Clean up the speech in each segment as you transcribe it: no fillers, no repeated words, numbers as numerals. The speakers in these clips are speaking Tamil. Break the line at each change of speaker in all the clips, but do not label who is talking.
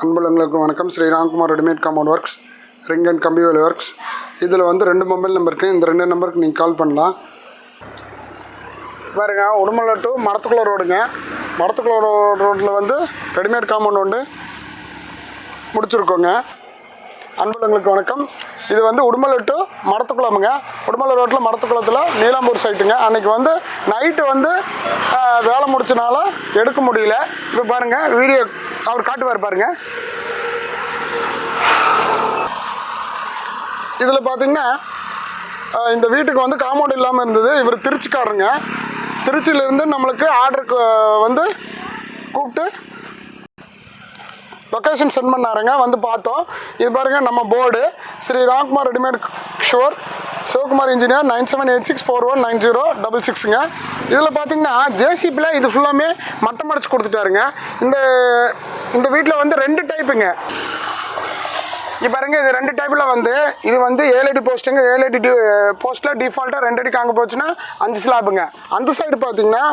அன்புள்ளங்களுக்கு வணக்கம். Sri Ramkumar readymade compound works, ring and கம்பி வேலி ஒர்க்ஸ். இதில் வந்து 2 மொபைல் நம்பர் இருக்குது. இந்த 2 நம்பருக்கு நீங்கள் கால் பண்ணலாம். பாருங்க, உடுமலை டு மடத்துக்குள்ள ரோடுங்க. மடத்துக்குள்ள ரோட்டில் வந்து ரெடிமேட் காம்பவுண்ட் ஒன்று முடிச்சிருக்கோங்க. அன்புள்ளங்களுக்கு வணக்கம். இது வந்து உடுமலை டு மடத்துக்குளமுங்க. உடுமலை ரோட்டில் மடத்துக்குளத்தில் நீலாம்பூர் சைட்டுங்க. அன்றைக்கி வந்து நைட்டு வந்து வேலை முடிச்சனால எடுக்க முடியல. இப்போ பாருங்கள், வீடியோ அவர் காட்டுவார் பாருங்கள். இதில் பார்த்திங்கன்னா இந்த வீட்டுக்கு வந்து காம்பவுண்ட் இல்லாமல் இருந்தது. இவர் திருச்சிக்காரருங்க. திருச்சியிலேருந்து நம்மளுக்கு ஆர்டருக்கு வந்து கூப்பிட்டு லொக்கேஷன் சென்ட் பண்ணாருங்க. வந்து பார்த்தோம். இது பாருங்கள், நம்ம போர்டு ஸ்ரீ ராம்குமார் ரெடிமேட் ஷோர், சிவகுமார் இன்ஜினியர், 9786419066ங்க. இதில் பார்த்தீங்கன்னா ஜேசிபியில் இது ஃபுல்லாமே மட்டம் அடிச்சு கொடுத்துட்டாருங்க. இந்த வீட்டில் வந்து 2 டைப்புங்க. இப்போ பாருங்க, இது 2 டைப்பில் வந்து இது வந்து 7 அடி போஸ்ட்டுங்க. 7 அடி போஸ்ட்டில் டிஃபால்ட்டாக 2 அடிக்கு அங்கே போச்சுன்னா 5 ஸ்லாப்புங்க. அந்த சைடு பார்த்தீங்கன்னா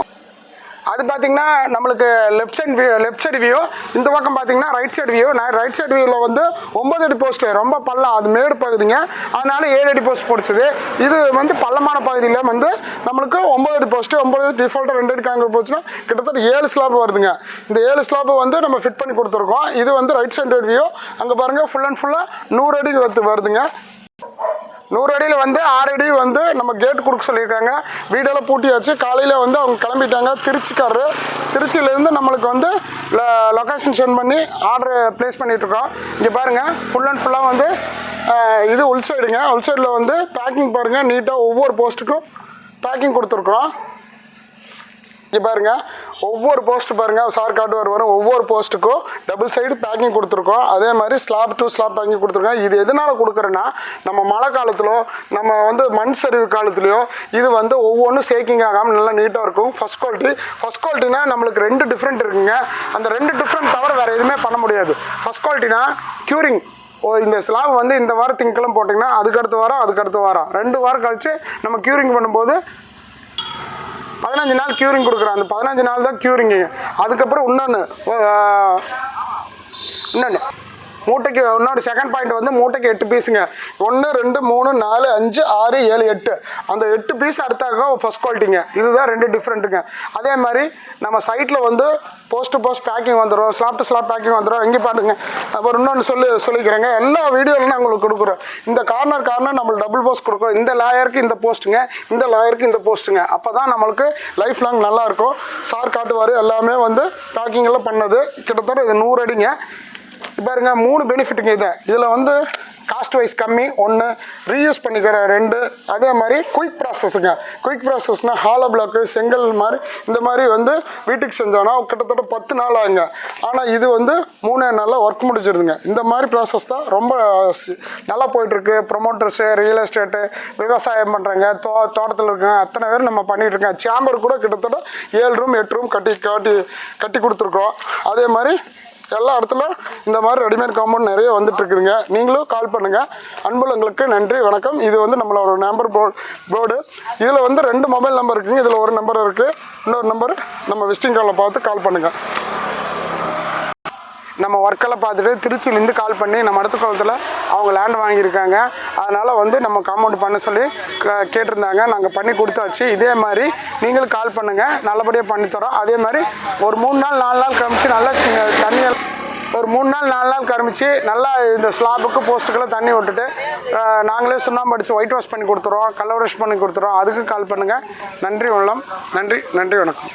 அது பார்த்தீங்கன்னா நம்மளுக்கு லெஃப்ட் சைடு வியூ. இந்த பக்கம் பார்த்தீங்கன்னா right side view. Right side வியூவில் வந்து 9 அடி போஸ்ட்டு, ரொம்ப பள்ளம், அது மேடு பகுதிங்க. அதனால 7 அடி போஸ்ட் பிடிச்சது. இது வந்து பள்ளமான பகுதியில் வந்து நம்மளுக்கு 9 அடி போஸ்ட்டு, 9 அடி டிஃபால்ட்டாக 2 அடிக்கு அங்கே போச்சுன்னா கிட்டத்தட்ட 7 ஸ்லாப் வருதுங்க. இந்த 7 ஸ்லாப்பு வந்து நம்ம ஃபிட் பண்ணி கொடுத்துருக்கோம். இது வந்து ரைட் சைடு வியூ. அங்கே பாருங்கள், ஃபுல் அண்ட் ஃபுல்லாக 100 அடி வருதுங்க. 100 அடியில் வந்து 6 அடி வந்து நம்ம கேட் கொடுக்க சொல்லியிருக்காங்க. வீடெல்லாம் பூட்டியாச்சு. காலையில் வந்து அவங்க கிளம்பிட்டாங்க. திருச்சிக்காரரு. திருச்சியிலேருந்து நம்மளுக்கு வந்து லொக்கேஷன் சென்ட் பண்ணி ஆர்டர் ப்ளேஸ் பண்ணிகிட்ருக்கோம். இங்கே பாருங்கள், ஃபுல் அண்ட் ஃபுல்லாக வந்து இது உள் சைடுங்க. உள் சைடில் வந்து பேக்கிங் பாருங்கள், நீட்டாக ஒவ்வொரு போஸ்ட்டுக்கும் பேக்கிங் கொடுத்துருக்குறோம். இங்கே பாருங்கள், ஒவ்வொரு போஸ்ட்டு பாருங்கள், சார் காட்டுவார் வரும். ஒவ்வொரு போஸ்ட்டுக்கும் டபுள் சைடு பேக்கிங் கொடுத்துருக்கோம். அதே மாதிரி ஸ்லாப் டு ஸ்லாப் பேக்கிங் கொடுத்துருக்கோம். இது எதனால் கொடுக்குறேன்னா, நம்ம மழை காலத்திலோ நம்ம வந்து மண் சரிவு காலத்துலையோ இது வந்து ஒவ்வொன்றும் ஷேக்கிங் ஆகாமல் நல்லா நீட்டாக இருக்கும். ஃபஸ்ட் குவாலிட்டினா நம்மளுக்கு 2 டிஃப்ரெண்ட் இருக்குங்க. அந்த 2 டிஃப்ரெண்ட் தவிர வேறு எதுவுமே பண்ண முடியாது. ஃபஸ்ட் குவாலிட்டினா க்யூரிங். இந்த ஸ்லாப் வந்து இந்த வாரம் திங்கக்கிழமை போட்டிங்கன்னா அதுக்கடுத்த வாரம் 2 வாரம் கழித்து நம்ம க்யூரிங் பண்ணும்போது 15 நாள் க்யூரிங் கொடுக்குறோம். அந்த 15 நாள் தான் க்யூரிங்கு. அதுக்கப்புறம் இன்னொன்று மூட்டைக்கு இன்னொரு செகண்ட் பாயிண்ட் வந்து மூட்டைக்கு 8 பீஸுங்க. 1 2 3 4 5 6 7 8 அந்த 8 பீஸ் அடுத்தாக்க ஃபஸ்ட் குவாலிட்டிங்க. இதுதான் 2 டிஃப்ரெண்ட்டுங்க. அதே மாதிரி நம்ம சைட்டில் வந்து போஸ்ட் டு போஸ்ட் பேக்கிங் வந்துடும், ஸ்லாப் டு ஸ்லாப் பேக்கிங் வந்துடும். இங்கே பாருங்க, அப்புறம் இன்னொன்று சொல்லிக்கிறேங்க. எல்லா வீடியோவில் நான் உங்களுக்கு கொடுக்குறோம். இந்த கார்னர் நம்மளுக்கு டபுள் போஸ்ட் கொடுக்குறோம். இந்த லேயருக்கு இந்த போஸ்ட்டுங்க, இந்த லேயருக்கு இந்த போஸ்ட்டுங்க. அப்போ தான் நம்மளுக்கு லைஃப் லாங் நல்லாயிருக்கும். சார் காட்டுவார். எல்லாமே வந்து பேக்கிங் எல்லாம் பண்ணது. கிட்டத்தட்ட இது 100 அடிங்க. பாருங்க, 3 பெனிஃபிட்டுங்க. இதில் வந்து காஸ்ட் வைஸ் கம்மி 1, ரீயூஸ் பண்ணிக்கிற 2, அதே மாதிரி குயிக் ப்ராசஸுங்க. குயிக் ப்ராசஸ்னால் ஹாலோ பிளாக்கு, செங்கல் மாதிரி இந்த மாதிரி வந்து வீட்டுக்கு செஞ்சோன்னா கிட்டத்தட்ட 10 நாள் ஆகுங்க. ஆனால் இது வந்து 3 நாளில் ஒர்க் முடிச்சிருதுங்க. இந்த மாதிரி ப்ராசஸ் தான் ரொம்ப நல்லா போயிட்டுருக்கு. ப்ரொமோட்டர்ஸு, ரியல் எஸ்டேட்டு, விவசாயம் பண்ணுறாங்க, தோட்டத்தில் இருக்காங்க, அத்தனை பேர் நம்ம பண்ணிகிட்ருக்கோம். சேம்பர் கூட கிட்டத்தட்ட 7 ரூம் 8 ரூம் கட்டி கொடுத்துருக்கோம். அதே மாதிரி எல்லா இடத்துல இந்த மாதிரி ரெடிமேட் காம்பவுண்ட் நிறைய வந்துட்டுருக்குதுங்க. நீங்களும் கால் பண்ணுங்கள். அன்புள்ளங்களுக்கு நன்றி, வணக்கம். இது வந்து நம்மளோட நம்பர் போர்டு. இதில் வந்து 2 மொபைல் நம்பர் இருக்குங்க. இதில் ஒரு நம்பர் இருக்குது. இன்னொரு நம்பர் நம்ம விசிட்டிங் காலில் பார்த்து கால் பண்ணுங்கள். நம்ம ஒர்க்கெல்லாம் பார்த்துட்டு திருச்சியிலேருந்து கால் பண்ணி நம்ம அடுத்த காலத்தில் அவங்க லேண்ட் வாங்கியிருக்காங்க. அதனால் வந்து நம்ம காம்பவுண்ட் பண்ண சொல்லி கேட்டிருந்தாங்க. நாங்கள் பண்ணி கொடுத்தாச்சு. இதே மாதிரி நீங்களும் கால் பண்ணுங்கள், நல்லபடியாக பண்ணித்தரோம். அதே மாதிரி ஒரு 3 நாள் 4 நாள் கழிச்சு நல்லா தண்ணியெல்லாம் ஒரு 3 நாள் 4 நாள் கரமிச்சு நல்லா இந்த ஸ்லாப்புக்கு போஸ்ட்டுக்கெல்லாம் தண்ணி விட்டுட்டு நாங்களே சுண்ணாம்பு அடித்து ஒயிட் வாஷ் பண்ணி கொடுத்துறோம், கலர் வாஷ் பண்ணி கொடுத்துறோம். அதுக்கு கால் பண்ணுங்கள். நன்றி உள்ளம். நன்றி வணக்கம்.